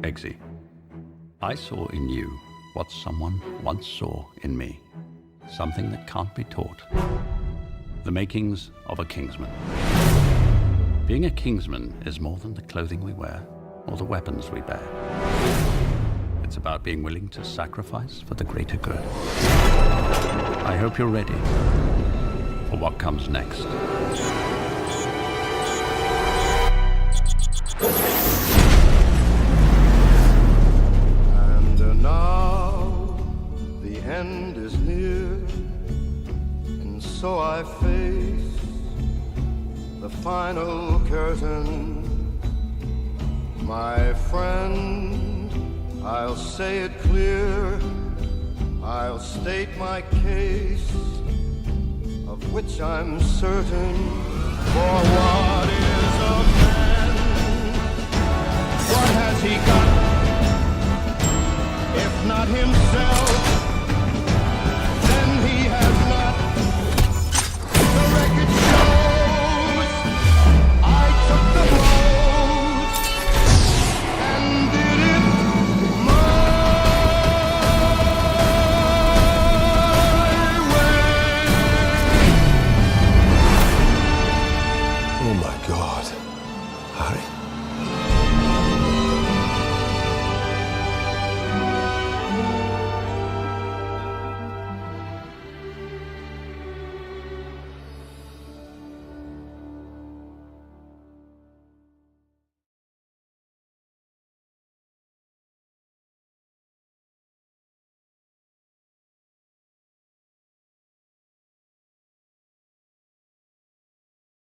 Eggsy, I saw in you what someone once saw in me. Something that can't be taught. The makings of a Kingsman. Being a Kingsman is more than the clothing we wear or the weapons we bear. It's about being willing to sacrifice for the greater good. I hope you're ready for what comes next. And now the end is near, and so I face the final curtain. My friend, I'll say it clear, I'll state my case, of which I'm certain. For what is a man? What has he got, if not himself? Then he has not. The record shows I took the blows and did it my way. Oh my God, Harry.